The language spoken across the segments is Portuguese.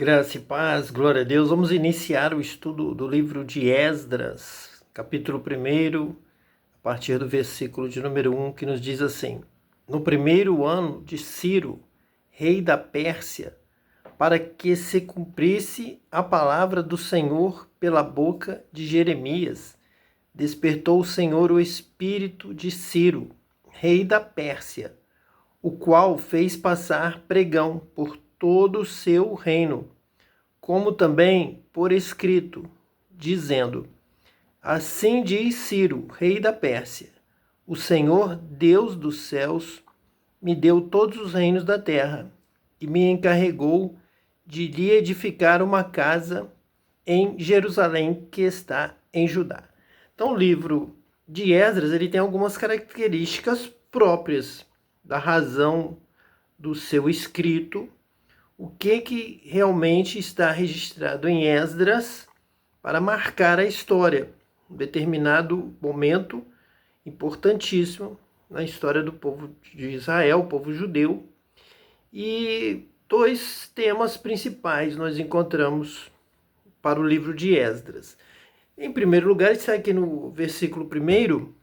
Graça e paz, glória a Deus. Vamos iniciar o estudo do livro de Esdras, capítulo 1, a partir do versículo de número 1, que nos diz assim: No primeiro ano de Ciro, rei da Pérsia, para que se cumprisse a palavra do Senhor pela boca de Jeremias, despertou o Senhor o espírito de Ciro, rei da Pérsia, o qual fez passar pregão por todo o seu reino, como também por escrito, dizendo: Assim diz Ciro, rei da Pérsia: O Senhor, Deus dos céus, me deu todos os reinos da terra e me encarregou de lhe edificar uma casa em Jerusalém, que está em Judá. Então, o livro de Esdras ele tem algumas características próprias da razão do seu escrito, o que realmente está registrado em Esdras para marcar a história, um determinado momento importantíssimo na história do povo de Israel, o povo judeu. E dois temas principais nós encontramos para o livro de Esdras. Em primeiro lugar, está aqui no versículo 1,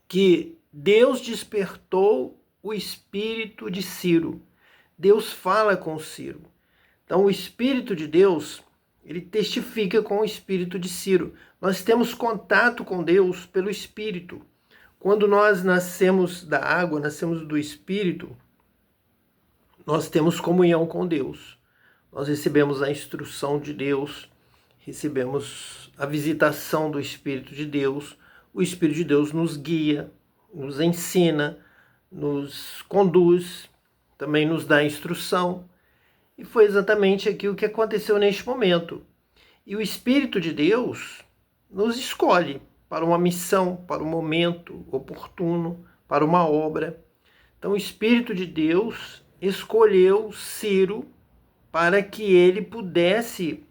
que Deus despertou o espírito de Ciro. Deus fala com Ciro. Então, o Espírito de Deus, ele testifica com o Espírito de Ciro. Nós temos contato com Deus pelo Espírito. Quando nós nascemos da água, nascemos do Espírito, nós temos comunhão com Deus. Nós recebemos a instrução de Deus, recebemos a visitação do Espírito de Deus. O Espírito de Deus nos guia, nos ensina, nos conduz, também nos dá instrução. E foi exatamente aquilo que aconteceu neste momento. E o Espírito de Deus nos escolhe para uma missão, para um momento oportuno, para uma obra. Então o Espírito de Deus escolheu Ciro para que ele pudesse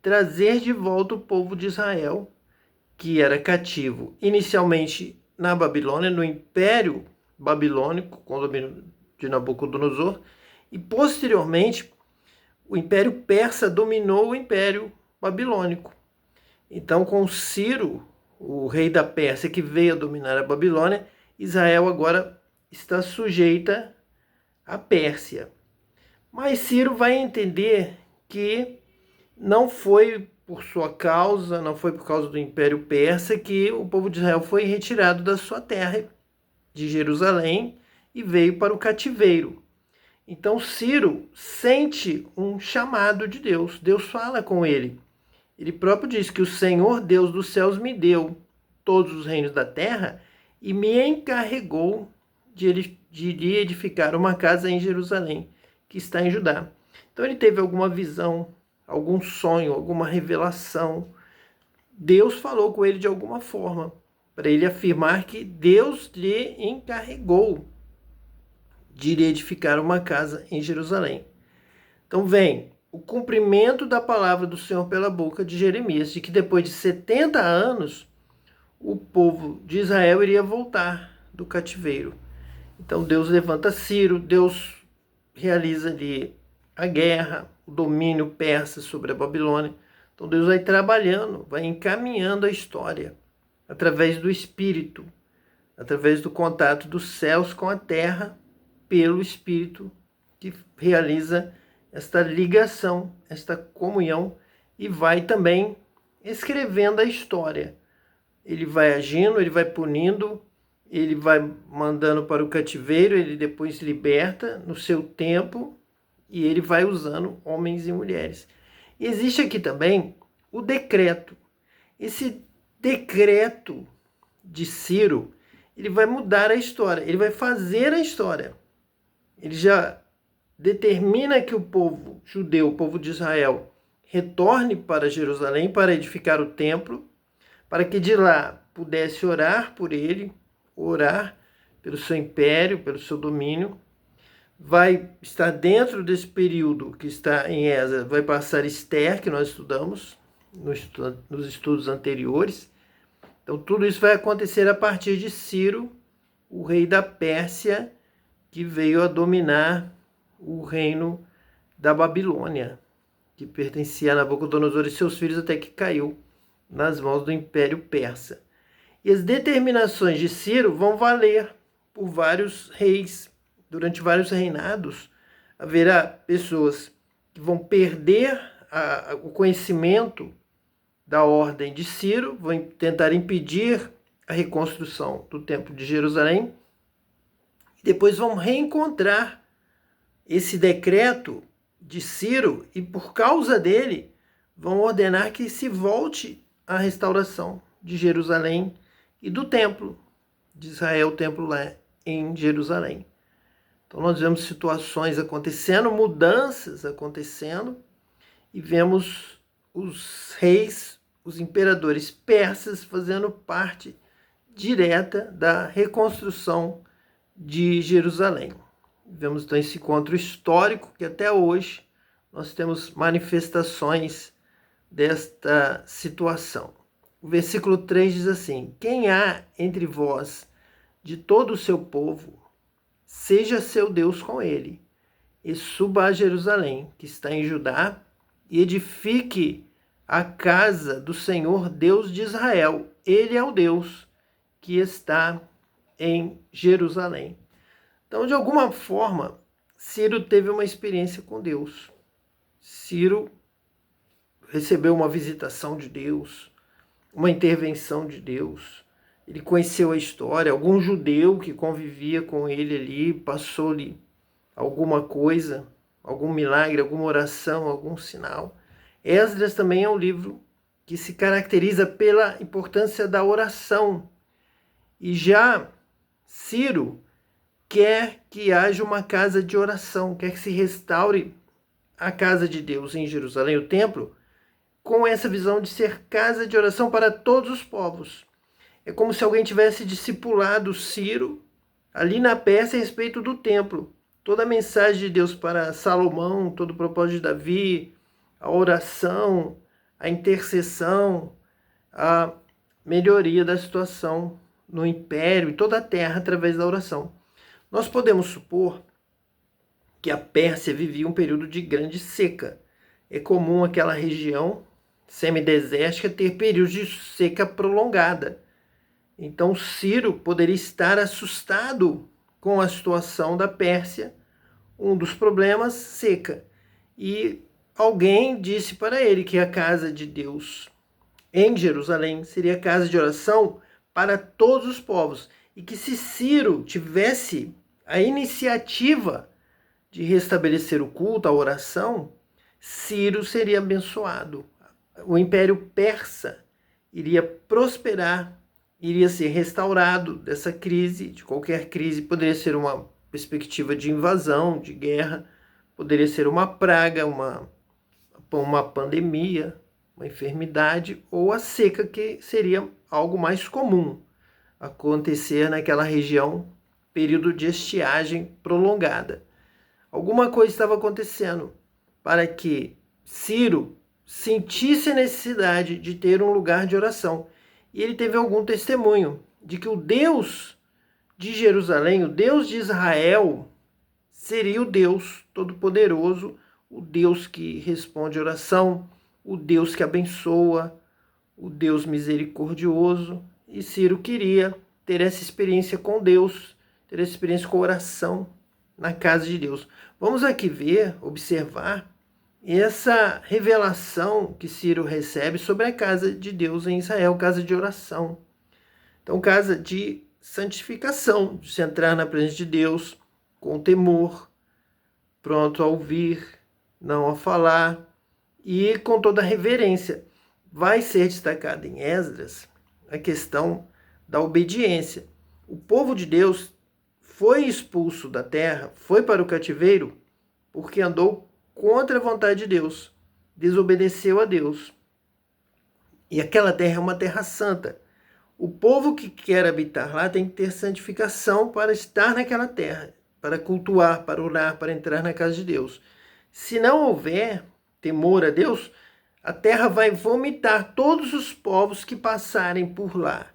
trazer de volta o povo de Israel, que era cativo inicialmente na Babilônia, no Império Babilônico, com o domínio de Nabucodonosor, e posteriormente o Império Persa dominou o Império Babilônico. Então, com Ciro, o rei da Pérsia, que veio a dominar a Babilônia, Israel agora está sujeita à Pérsia. Mas Ciro vai entender que não foi por sua causa, não foi por causa do Império Persa que o povo de Israel foi retirado da sua terra, de Jerusalém, e veio para o cativeiro. Então Ciro sente um chamado de Deus. Deus fala com ele. Ele próprio diz que o Senhor Deus dos céus me deu todos os reinos da terra e me encarregou de lhe edificar uma casa em Jerusalém, que está em Judá. Então ele teve alguma visão, algum sonho, alguma revelação. Deus falou com ele de alguma forma, para ele afirmar que Deus lhe encarregou de lhe edificar uma casa em Jerusalém. Então vem o cumprimento da palavra do Senhor pela boca de Jeremias, de que depois de 70 anos o povo de Israel iria voltar do cativeiro. Então Deus levanta Ciro, Deus realiza ali a guerra, o domínio persa sobre a Babilônia. Então Deus vai trabalhando, vai encaminhando a história através do Espírito, através do contato dos céus com a terra, pelo Espírito, que realiza esta ligação, esta comunhão, e vai também escrevendo a história. Ele vai agindo, ele vai punindo, ele vai mandando para o cativeiro, ele depois liberta no seu tempo, e ele vai usando homens e mulheres. E existe aqui também o decreto. Esse decreto de Ciro, ele vai mudar a história, ele vai fazer a história. Ele já determina que o povo judeu, o povo de Israel, retorne para Jerusalém para edificar o templo, para que de lá pudesse orar por ele, orar pelo seu império, pelo seu domínio. Vai estar dentro desse período que está em Esdras, vai passar Esther, que nós estudamos nos estudos anteriores. Então tudo isso vai acontecer a partir de Ciro, o rei da Pérsia, que veio a dominar o reino da Babilônia. que pertencia a Nabucodonosor e seus filhos, até que caiu nas mãos do Império Persa. E as determinações de Ciro vão valer por vários reis. Durante vários reinados, haverá pessoas que vão perder o conhecimento da ordem de Ciro, vão tentar impedir a reconstrução do Templo de Jerusalém, e depois vão reencontrar esse decreto de Ciro e, por causa dele, vão ordenar que se volte à restauração de Jerusalém e do Templo de Israel, o templo lá em Jerusalém. Então nós vemos situações acontecendo, mudanças acontecendo, e vemos os reis, os imperadores persas fazendo parte direta da reconstrução de Jerusalém. Vemos então esse encontro histórico que até hoje nós temos manifestações desta situação. O versículo 3 diz assim: quem há entre vós de todo o seu povo, seja seu Deus com ele, e suba a Jerusalém, que está em Judá, e edifique a casa do Senhor Deus de Israel. Ele é o Deus que está em Jerusalém. Então, de alguma forma, Ciro teve uma experiência com Deus. Ciro recebeu uma visitação de Deus, uma intervenção de Deus. Ele conheceu a história. Algum judeu que convivia com ele ali passou-lhe alguma coisa, algum milagre, alguma oração, algum sinal. Esdras também é um livro que se caracteriza pela importância da oração. E já Ciro quer que haja uma casa de oração, quer que se restaure a casa de Deus em Jerusalém, o templo, com essa visão de ser casa de oração para todos os povos. É como se alguém tivesse discipulado Ciro ali na Pérsia a respeito do templo. Toda a mensagem de Deus para Salomão, todo o propósito de Davi, a oração, a intercessão, a melhoria da situação no império e toda a terra através da oração. Nós podemos supor que a Pérsia vivia um período de grande seca. É comum aquela região semidesértica ter períodos de seca prolongada. Então Ciro poderia estar assustado com a situação da Pérsia, um dos problemas, seca. E alguém disse para ele que a casa de Deus em Jerusalém seria casa de oração para todos os povos. E que se Ciro tivesse a iniciativa de restabelecer o culto, a oração, Ciro seria abençoado. O Império Persa iria prosperar, iria ser restaurado dessa crise, de qualquer crise. Poderia ser uma perspectiva de invasão, de guerra, poderia ser uma praga, uma pandemia, uma enfermidade, ou a seca, que seria algo mais comum acontecer naquela região, período de estiagem prolongada. Alguma coisa estava acontecendo para que Ciro sentisse a necessidade de ter um lugar de oração. E ele teve algum testemunho de que o Deus de Jerusalém, o Deus de Israel, seria o Deus Todo-Poderoso, o Deus que responde oração, o Deus que abençoa, o Deus misericordioso. E Ciro queria ter essa experiência com Deus, ter essa experiência com oração na casa de Deus. Vamos aqui ver, observar essa revelação que Ciro recebe sobre a casa de Deus em Israel, casa de oração. Então, casa de santificação, de se entrar na presença de Deus com temor, pronto a ouvir, não a falar, e com toda a reverência. Vai ser destacado em Esdras a questão da obediência. O povo de Deus foi expulso da terra, foi para o cativeiro, porque andou contra a vontade de Deus, desobedeceu a Deus. E aquela terra é uma terra santa. O povo que quer habitar lá tem que ter santificação para estar naquela terra, para cultuar, para orar, para entrar na casa de Deus. Se não houver temor a Deus, a terra vai vomitar todos os povos que passarem por lá,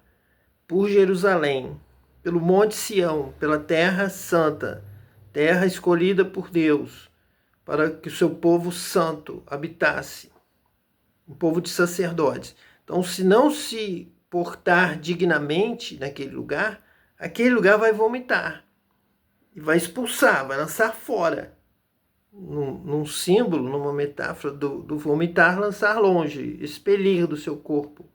por Jerusalém, pelo Monte Sião, pela terra santa, terra escolhida por Deus, para que o seu povo santo habitasse, um povo de sacerdotes. Então, se não se portar dignamente naquele lugar, aquele lugar vai vomitar e vai expulsar, vai lançar fora. Num símbolo, numa metáfora do vomitar, lançar longe, expelir do seu corpo.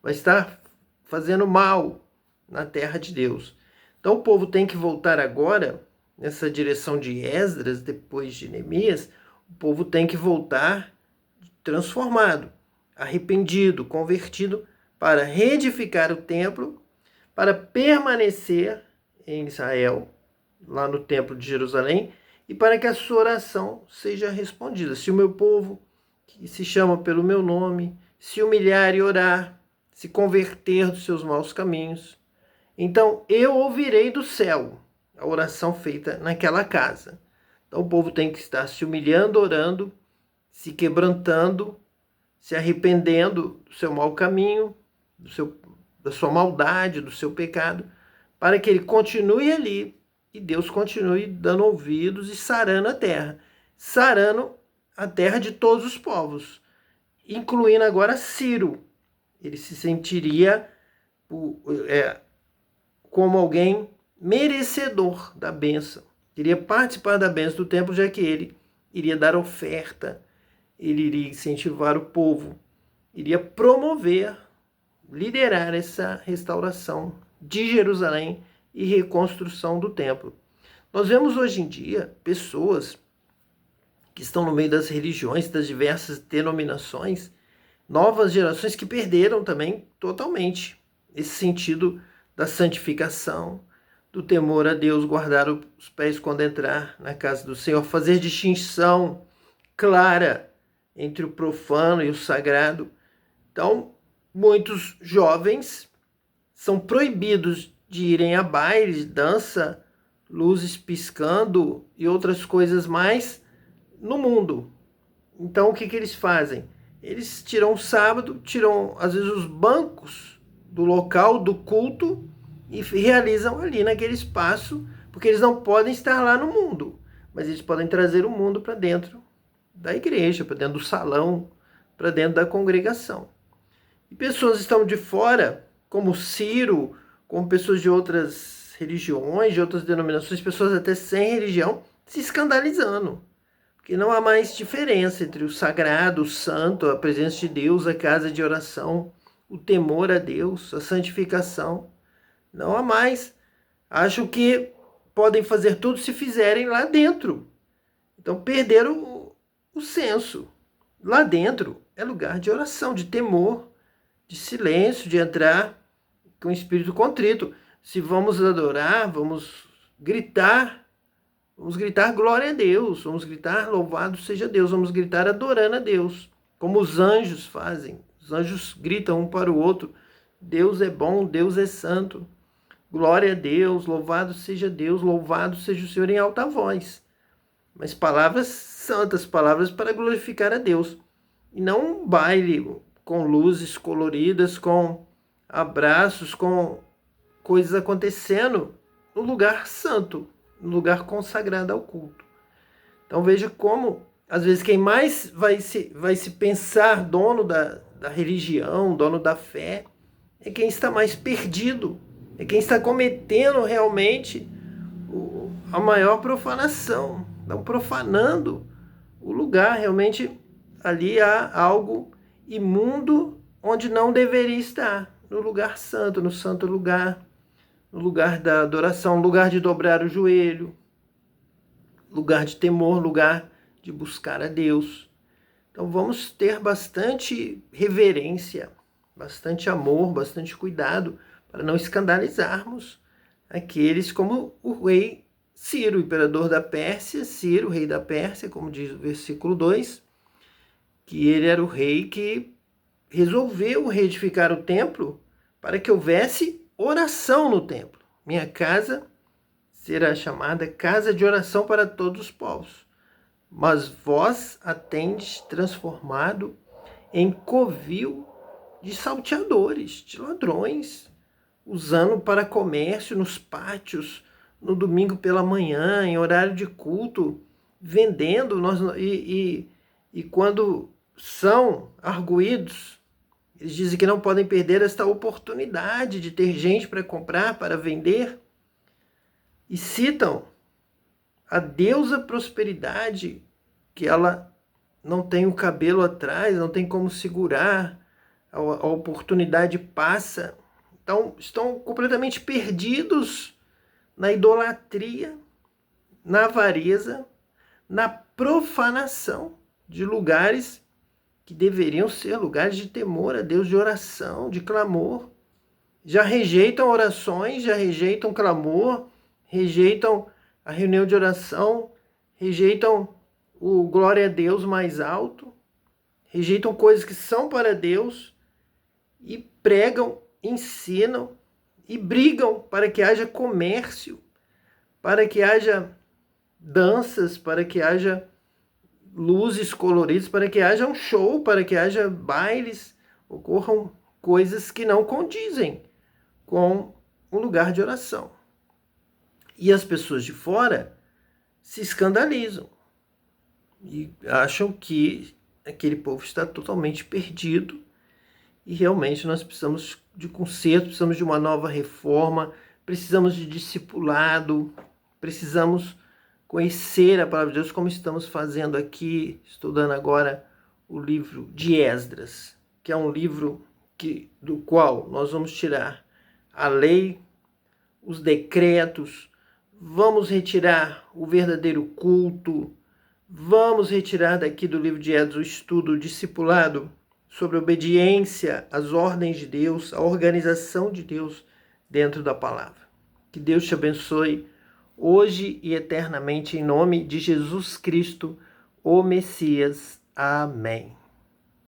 Vai estar fazendo mal na terra de Deus. Então o povo tem que voltar agora, nessa direção de Esdras, depois de Neemias, o povo tem que voltar transformado, arrependido, convertido, para reedificar o templo, para permanecer em Israel, lá no templo de Jerusalém, e para que a sua oração seja respondida. Se o meu povo, que se chama pelo meu nome, se humilhar e orar, se converter dos seus maus caminhos, então eu ouvirei do céu a oração feita naquela casa. Então o povo tem que estar se humilhando, orando, se quebrantando, se arrependendo do seu mau caminho, da sua maldade, do seu pecado, para que ele continue ali e Deus continue dando ouvidos e sarando a terra de todos os povos, incluindo agora Ciro. Ele se sentiria como alguém merecedor da bênção, iria participar da bênção do templo, já que ele iria dar oferta, ele iria incentivar o povo, iria promover, liderar essa restauração de Jerusalém e reconstrução do templo. Nós vemos hoje em dia pessoas que estão no meio das religiões, das diversas denominações, novas gerações que perderam também totalmente esse sentido da santificação, do temor a Deus, guardar os pés quando entrar na casa do Senhor, fazer distinção clara entre o profano e o sagrado. Então, muitos jovens são proibidos de irem a bailes, dança, luzes piscando e outras coisas mais no mundo. Então, o que eles fazem? Eles tiram o sábado, tiram às vezes os bancos do local do culto e realizam ali naquele espaço, porque eles não podem estar lá no mundo, mas eles podem trazer o mundo para dentro da igreja, para dentro do salão, para dentro da congregação. E pessoas estão de fora, como Ciro, como pessoas de outras religiões, de outras denominações, pessoas até sem religião, se escandalizando. Porque não há mais diferença entre o sagrado, o santo, a presença de Deus, a casa de oração, o temor a Deus, a santificação. Não há mais. Acham que podem fazer tudo se fizerem lá dentro. Então perderam o senso. Lá dentro é lugar de oração, de temor, de silêncio, de entrar com o espírito contrito. Se vamos adorar, vamos gritar glória a Deus, vamos gritar louvado seja Deus, vamos gritar adorando a Deus, como os anjos fazem. Os anjos gritam um para o outro: Deus é bom, Deus é santo, glória a Deus, louvado seja Deus, louvado seja o Senhor, em alta voz. Mas palavras santas, palavras para glorificar a Deus. E não um baile com luzes coloridas, com abraços, com coisas acontecendo no lugar santo, no lugar consagrado ao culto. Então veja como, às vezes, quem mais vai se pensar dono da religião, dono da fé, é quem está mais perdido, é quem está cometendo realmente a maior profanação, estão profanando o lugar. Realmente ali há algo imundo onde não deveria estar, no lugar santo, no santo lugar, no lugar da adoração, lugar de dobrar o joelho, lugar de temor, lugar de buscar a Deus. Então vamos ter bastante reverência, bastante amor, bastante cuidado para não escandalizarmos aqueles como o rei Ciro, imperador da Pérsia, Ciro, rei da Pérsia, como diz o versículo 2, que ele era o rei que resolveu reedificar o templo para que houvesse oração no templo. Minha casa será chamada casa de oração para todos os povos, mas vós a tendes transformado em covil de salteadores, de ladrões, usando para comércio nos pátios, no domingo pela manhã, em horário de culto. vendendo, e quando são arguídos, eles dizem que não podem perder esta oportunidade de ter gente para comprar, para vender, e citam a deusa prosperidade, que ela não tem o cabelo atrás, não tem como segurar, a oportunidade passa. Então, estão completamente perdidos na idolatria, na avareza, na profanação de lugares que deveriam ser lugares de temor a Deus, de oração, de clamor. Já rejeitam orações, já rejeitam clamor, rejeitam a reunião de oração, rejeitam o glória a Deus mais alto, rejeitam coisas que são para Deus e pregam, ensinam e brigam para que haja comércio, para que haja danças, para que haja luzes coloridas, para que haja um show, para que haja bailes, ocorram coisas que não condizem com um lugar de oração. E as pessoas de fora se escandalizam e acham que aquele povo está totalmente perdido e realmente nós precisamos de conserto, precisamos de uma nova reforma, precisamos de discipulado, precisamos conhecer a palavra de Deus, como estamos fazendo aqui, estudando agora o livro de Esdras, que é um livro do qual nós vamos tirar a lei, os decretos, vamos retirar o verdadeiro culto, vamos retirar daqui do livro de Esdras o estudo, o discipulado sobre obediência às ordens de Deus, a organização de Deus dentro da palavra. Que Deus te abençoe hoje e eternamente, em nome de Jesus Cristo, o Messias. Amém.